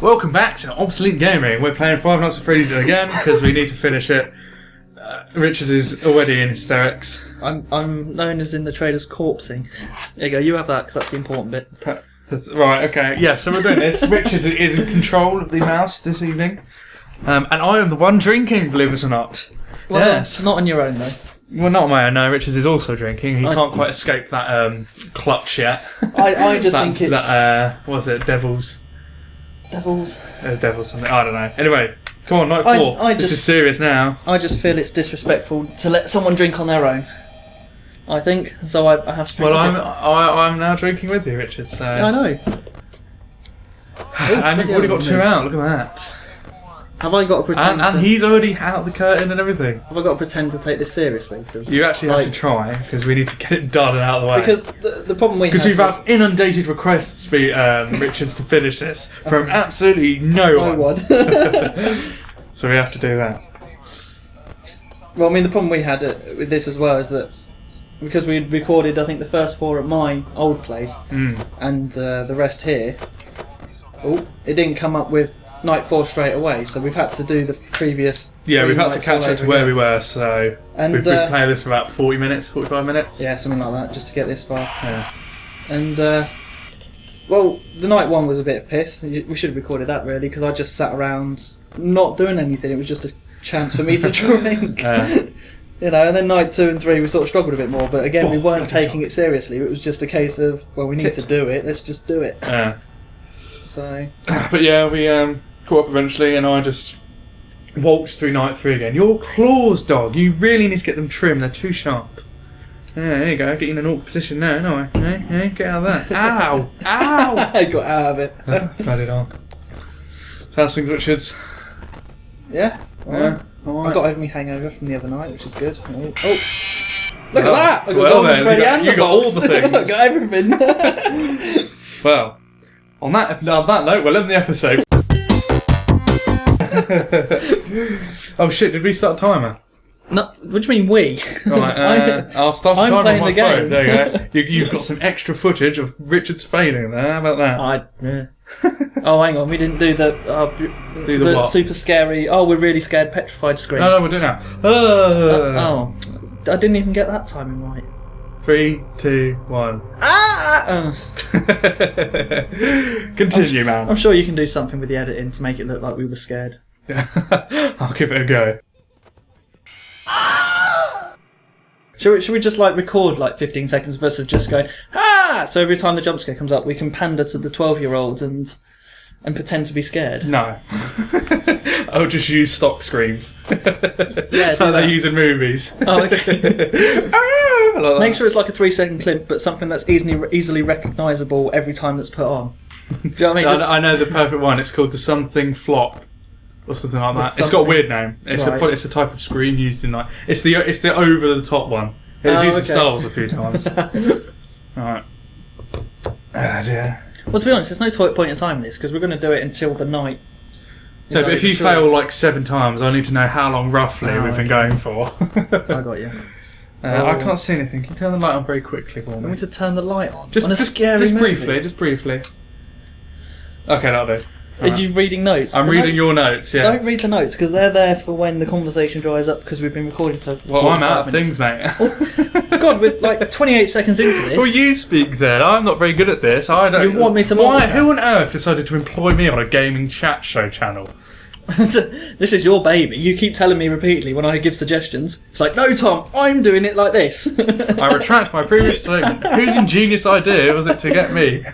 Welcome back to Obsolete Gaming. We're playing Five Nights at Freddy's again because we need to finish it. Richards is already in hysterics. I'm known as in the trade as corpsing. There you go, you have that because that's the important bit. Right, okay. Yeah, so we're doing this. Richards is in control of the mouse this evening. And I am the one drinking, believe it or not. Well, yes. Not on your own though. Well, not on my own, no. Richards is also drinking. He can't quite escape that clutch yet. I just think it's... what was it? Devil's something. I don't know. Anyway, come on, night 4. This is serious now. I just feel it's disrespectful to let someone drink on their own. I think. So I have to drink. Well, I'm now drinking with you, Richard, so... I know. And you've already got 2 out, look at that. Have I got to pretend and he's already out the curtain and everything. Have I got to pretend to take this seriously? You actually have to try, because we need to get it done and out of the way. Because the problem we have... Because we've had inundated requests, Richards, to finish this from absolutely no one. So we have to do that. Well, I mean, the problem we had with this as well is that because we recorded, I think, the first 4 at my old place and the rest here, it didn't come up with night 4 straight away, so we've had to do the previous... Yeah, we've had to catch up to where we were, so we've been playing this for about 40 minutes, 45 minutes. Yeah, something like that, just to get this far. Yeah. And, well, the night 1 was a bit of piss. We should have recorded that, really, because I just sat around not doing anything. It was just a chance for me to drink. You know, and then night 2 and 3 we sort of struggled a bit more, but again, we weren't taking it seriously. It was just a case of, well, we need to do it, let's just do it. So... But yeah, we caught up eventually, and I just waltzed through night 3 again. Your claws, dog. You really need to get them trimmed. They're too sharp. Yeah, there you go. Get you in an awkward position now, no? Hey, get out of that. Ow! Ow! I got out of it. Glad it on. So how's things, Richards? Yeah. Yeah. I got over my hangover from the other night, which is good. Oh, look at that! I got then, you got all the things. I got everything. Well, on that note, we'll end the episode. Oh shit, did we start a timer? No, what do you mean we? Right, I'll start a timer on my the phone. There you go. You've got some extra footage of Richard's failing there. How about that? Oh, hang on, we didn't do the what? super scary, we're really scared petrified screen. No, we're doing that. I didn't even get that timing right. 3, 2, 1. Continue, man. I'm sure you can do something with the editing to make it look like we were scared. I'll give it a go. Should we just record 15 seconds versus just going so every time the jump scare comes up we can pander to the 12-year-olds and pretend to be scared? No. I'll just use stock screams. Yeah, like they use in movies. Oh, okay. Make sure it's like a 3-second clip, but something that's easily recognisable every time that's put on. Do you know what I mean? I know the perfect one. It's called the something flop. Or something like that. It's got a weird name. It's a type of screen used in it's the over the top one. It was used in Star Wars a few times. Alright. Ah dear. Well, to be honest, there's no point in time in this because we're going to do it until the night. No, but if you fail 7 times, I need to know how long roughly we've been going for. I got you. I can't see anything. Can you turn the light on very quickly for me? Want me to turn the light on? Just briefly. Okay, that'll do. Are you reading notes? I'm reading your notes, yeah. Don't read the notes, because they're there for when the conversation dries up, because we've been recording for 45 I'm out of minutes. things, mate. God, we're 28 seconds into this. Well, you speak then. I'm not very good at this. I don't. You want me to multitask? Who on earth decided to employ me on a gaming chat show channel? This is your baby. You keep telling me repeatedly when I give suggestions. It's like, no, Tom, I'm doing it like this. I retract my previous statement. Whose ingenious idea was it to get me?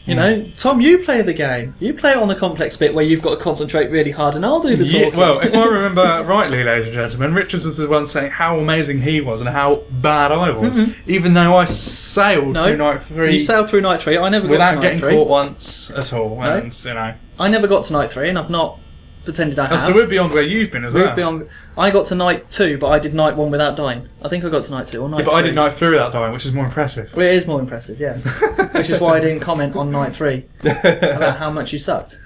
You know, Tom, you play the game. You play it on the complex bit where you've got to concentrate really hard, and I'll do the talking. Well, if I remember rightly, ladies and gentlemen, Richards was the one saying how amazing he was and how bad I was, even though I sailed through night 3. You sailed through night 3. I never got to night 3. Without getting caught once at all. No. And, I never got to night 3, and I've not pretended I have. So we're beyond where you've been as well. I got to night 2, but I did night 1 without dying. I think I got to night 2 or night 3. But I did night 3 without dying, which is more impressive. Well, it is more impressive, yes. Which is why I didn't comment on night 3 about how much you sucked.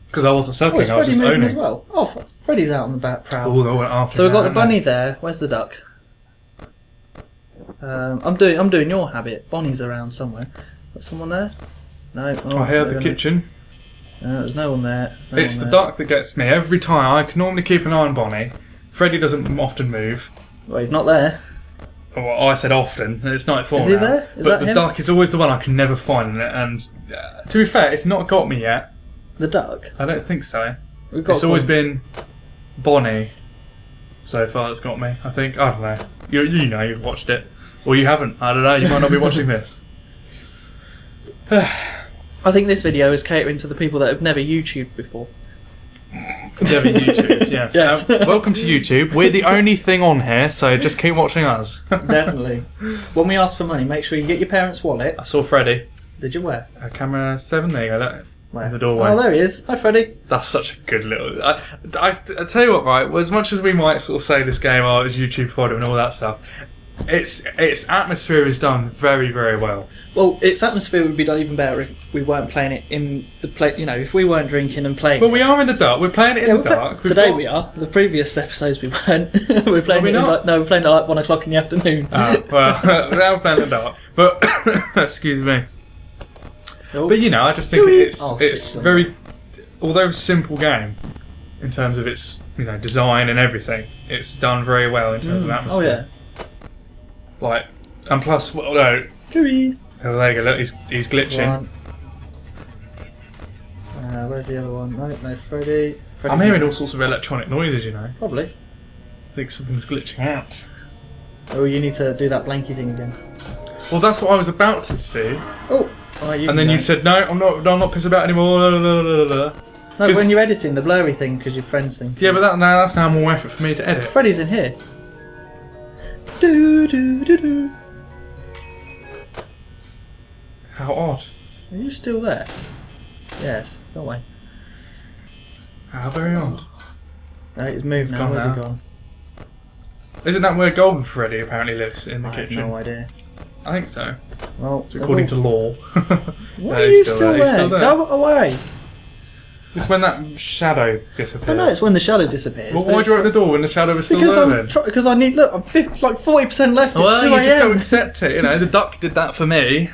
Because I wasn't sucking, it's I was Freddy just moving owning. As well. Oh, Freddy's out on the back proud. So we've got the bunny there. Where's the duck? I'm doing your habit. Bonnie's around somewhere. Got someone there? No. Oh, I hear the kitchen. No, there's no one there. It's the duck that gets me every time. I can normally keep an eye on Bonnie. Freddy doesn't often move. Well, he's not there. Well, I said often. It's night 4 Is now. he there? Is but that the him? duck is always the one I can never find in it. And to be fair, it's not got me yet. The duck? I don't think so. We've got It's always been Bonnie so far that's got me, I think. I don't know. You know, you've watched it. Or you haven't. I don't know. You might not be watching this. I think this video is catering to the people that have never YouTubed before. Never YouTube, yes. Yes. Welcome to YouTube. We're the only thing on here, so just keep watching us. Definitely. When we ask for money, make sure you get your parents' wallet. I saw Freddy. Did you where? Camera 7, there you go. That, Where? in the doorway. Oh, there he is. Hi, Freddy. That's such a good little... I tell you what, right, as much as we might sort of say this game, oh, it's YouTube fodder and all that stuff, its atmosphere is done very, very well. Well, its atmosphere would be done even better if we weren't playing it in the play. You know, if we weren't drinking and playing. Well, we are in the dark. We're playing it in the dark. Today we are. The previous episodes we weren't. We're playing it. We're playing it at like 1 o'clock in the afternoon. Well, now we're playing in the dark. But excuse me. Oh. But you know, I just think it's shit, very, although simple game in terms of its design and everything, it's done very well in terms of atmosphere. Oh yeah. Like, and plus, well, no. Cooey. Oh, there you go. Look, he's glitching. Where's the other one? No, Freddy. I'm hearing all sorts of electronic noises. You know. Probably. I think something's glitching out. Oh, you need to do that blanky thing again. Well, that's what I was about to do. Oh, and then you said no. I'm not pissed about anymore. No, when you're editing the blurry thing because your friends think. Yeah, but that's now more effort for me to edit. Freddy's in here. Do do do do. How odd. Are you still there? Yes. Go away. How very odd. No, he's moved now. Gone Where's now. he gone? Isn't that where Golden Freddy apparently lives in the I kitchen? have no idea. I think so. Well, According to law. Why are you still He's there? still there. Go away. It's when that shadow disappears. I know it's when the shadow disappears. Well, but why'd you it's- open the door when the shadow was still Because there I'm then? because I need. Look, I'm 40% left. It's Well, 2 you just got to a.m. accept it. You know, the duck did that for me.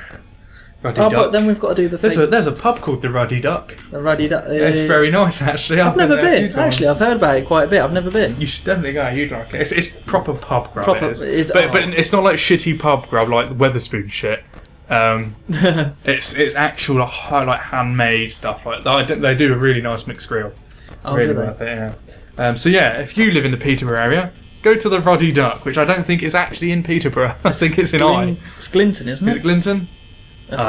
Ruddy Oh, Duck. but then we've got to do the thing. There's a pub called the Ruddy Duck. The Ruddy Duck. It's very nice, actually. I've never there a few been. times. Actually, I've heard about it quite a bit. I've never been. You should definitely go. You'd like it. It's proper pub grub. Proper- it it is- is. But it's not like shitty pub grub like the Weatherspoon shit. It's actual like handmade stuff. Like they do a really nice mixed grill. Oh, Really do they? worth it. Yeah. So yeah, if you live in the Peterborough area, go to the Ruddy Duck, which I don't think is actually in Peterborough. I think it's in Eye. It's Glinton, isn't Is it? it Glinton?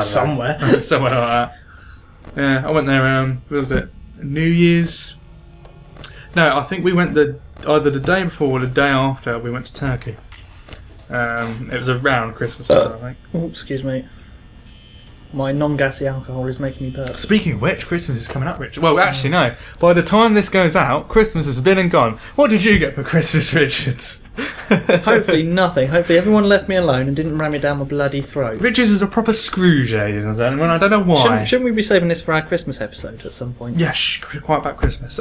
Somewhere. Somewhere like that. Yeah, I went there. What was it? New Year's. No, I think we went either the day before or the day after. We went to Turkey. It was around Christmas time, I think. Oh, excuse me. My non-gassy alcohol is making me burp. Speaking of which, Christmas is coming up, Richard. Well, actually, no. By the time this goes out, Christmas has been and gone. What did you get for Christmas, Richards? Hopefully nothing. Hopefully everyone left me alone and didn't ram me down my bloody throat. Richards is a proper Scrooge, ladies and gentlemen. I don't know why. Shouldn't we be saving this for our Christmas episode at some point? Yeah, quite about Christmas.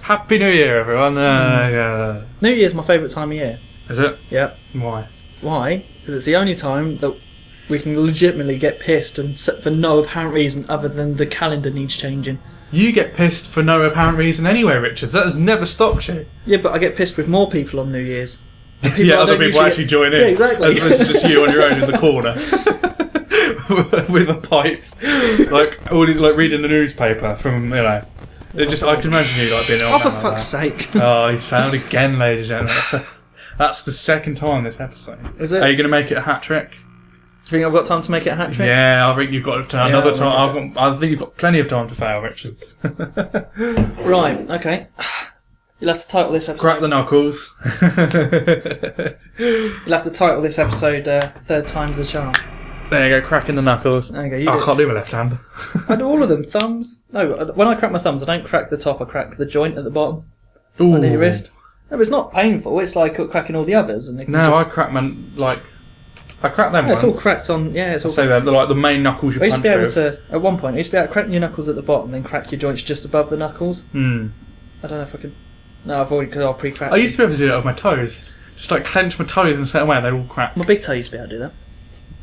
Happy New Year, everyone. Yeah. New Year's my favourite time of year. Is it? Yep. Why? Why? Because it's the only time that we can legitimately get pissed and for no apparent reason other than the calendar needs changing. You get pissed for no apparent reason anyway, Richards. That has never stopped you. Yeah, but I get pissed with more people on New Year's. Yeah, other people actually join in. Yeah, exactly. As opposed to just you on your own in the corner. With a pipe. Like, all these, like reading the newspaper from, I can imagine you like being on. Oh, for fuck's sake. Oh, he's found again, ladies and gentlemen. That's the second time this episode. Is it? Are you going to make it a hat trick? Do you think I've got time to make it a hat trick? Yeah, I think you've got another I'll time. I think you've got plenty of time to fail, Richards. Right, okay. You'll have to title this episode. Crack the knuckles. You'll have to title this episode Third Time's the Charm. There you go, cracking the knuckles. There you go. You I do can't do my left hand. I do all of them. Thumbs. No, when I crack my thumbs, I don't crack the top. I crack the joint at the bottom Ooh. under your wrist. No, but it's not painful. It's like cracking all the others. And No, I crack I crack them it's ones. all cracked on. Yeah, it's all. So they're like the main knuckles you I used punch to be able with. to. At one point, I used to be able to crack your knuckles at the bottom, then crack your joints just above the knuckles. Hmm. I don't know if I could. No, I've already because I'll pre-crack. I used to be able to do that with my toes. Just like clench my toes in a certain way, they're all cracked. My big toe used to be able to do that.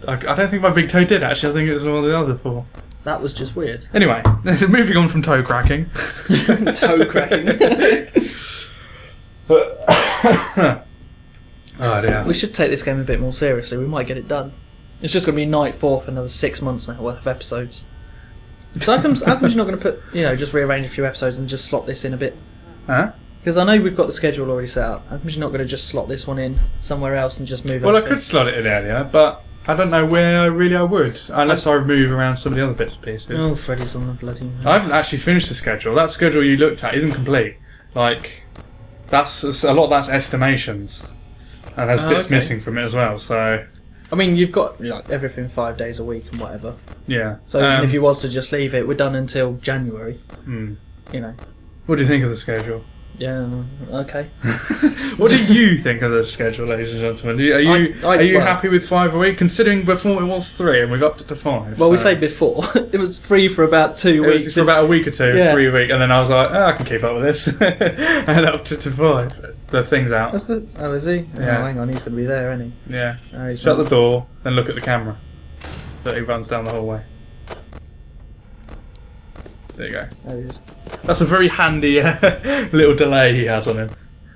I don't think my big toe did, actually. I think it was one of the other 4. That was just weird. Anyway, moving on from toe cracking. Toe cracking. Oh dear. We should take this game a bit more seriously. We might get it done. It's just going to be night 4 for another 6 months now worth of episodes. So how comes you're not going to put, just rearrange a few episodes and just slot this in a bit? Huh? Because I know we've got the schedule already set up. How comes you're not going to just slot this one in somewhere else and just move it? Well, I could slot it in earlier, but I don't know where I would, unless I move around some of the other bits and pieces. Oh, Freddy's on the bloody... I haven't actually finished the schedule. That schedule you looked at isn't complete. Like, that's a lot of that's estimations. And there's bits missing from it as well, so... I mean, you've got everything 5 days a week and whatever. Yeah. So even if you was to just leave it, we're done until January. What do you think of the schedule? Yeah, okay. What do you think of the schedule, ladies and gentlemen? Are you happy with 5 a week? Considering before it was 3 and we got up to 5. Well, we say before. It was 3 for about 2 weeks. It was for about a week or 2, 3 a week, and then I was like, I can keep up with this. And up to 5. The thing's out. Oh, is he? Yeah. Oh, hang on, he's going to be there, isn't he? Yeah. Oh, Shut the door, then look at the camera. That he runs down the hallway. There you go. There he is. That's a very handy little delay he has on him.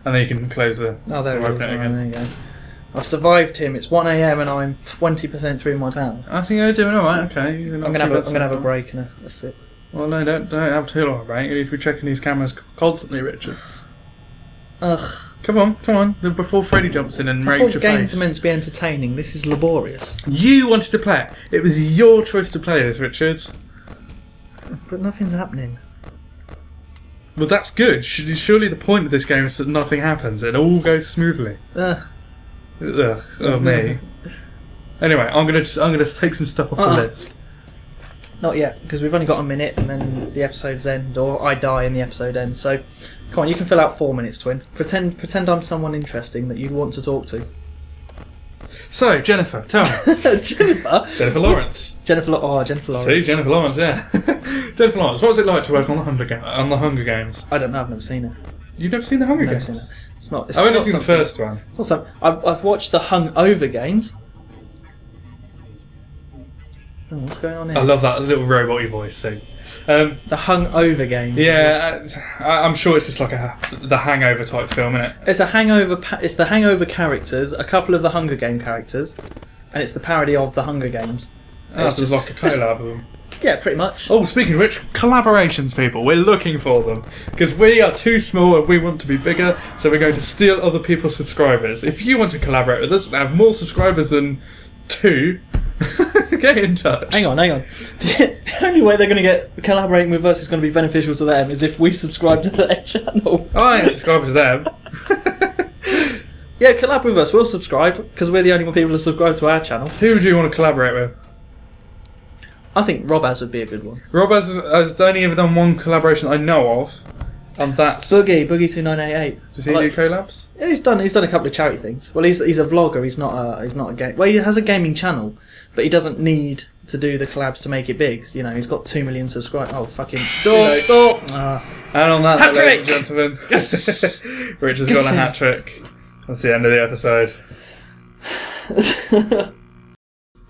And then you can close the... Oh, there he is. Again. There you go. I've survived him. It's 1 AM and I'm 20% through my pound. I think you're doing alright, okay. I'm going to have a break and a sip. Well, no, don't have too long a break. You need to be checking these cameras constantly, Richards. Ugh. Come on. Before Freddy jumps in and rapes your face. Games are meant to be entertaining. This is laborious. You wanted to play it. It was your choice to play this, Richards. But nothing's happening. Well, that's good. Surely the point of this game is that nothing happens. It all goes smoothly. Ugh. Oh, me. Anyway, I'm gonna take some stuff off the list. Not yet, because we've only got a minute and then the episode's end, or I die and the episode ends. So, come on, you can fill out 4 minutes, Twin. Pretend I'm someone interesting that you want to talk to. So, Jennifer, tell me. Jennifer Lawrence. Jennifer Lawrence. See, Jennifer Lawrence, yeah. Jennifer Lawrence, what was it like to work on the Hunger Games? I don't know, I've never seen it. You've never seen the Hunger Games? Seen it. It's not. I've only seen the first one. It's not something. I've watched the Hungover Games. Oh, what's going on here? I love that little robot-y voice thing. The Hungover Games. Yeah, I'm sure it's just like the Hangover type film, isn't it? It's a Hangover. It's the Hangover characters, a couple of the Hunger Game characters, and it's the parody of the Hunger Games. It's just like a collab of them. Yeah, pretty much. Oh, speaking of which, collaborations, people. We're looking for them. Because we are too small and we want to be bigger, so we're going to steal other people's subscribers. If you want to collaborate with us and have more subscribers than 2, get in touch. Hang on. The only way they're going to get collaborating with us is going to be beneficial to them is if we subscribe to their channel. I ain't subscribing to them. Yeah, collab with us. We'll subscribe, because we're the only people to subscribe to our channel. Who would you want to collaborate with? I think Rob Az would be a good one. Rob has only ever done one collaboration I know of, and that's Boogie 2988. Does he do collabs? Yeah, he's done a couple of charity things. Well, he's a vlogger. He's not a game. Well, he has a gaming channel, but he doesn't need to do the collabs to make it big. You know, he's got 2 million subscribers. Oh, fucking door. And on that, hat ladies and trick! gentlemen, Yes! Richard's got a hat trick. That's the end of the episode.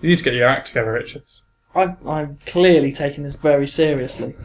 You need to get your act together, Richards. I'm clearly taking this very seriously.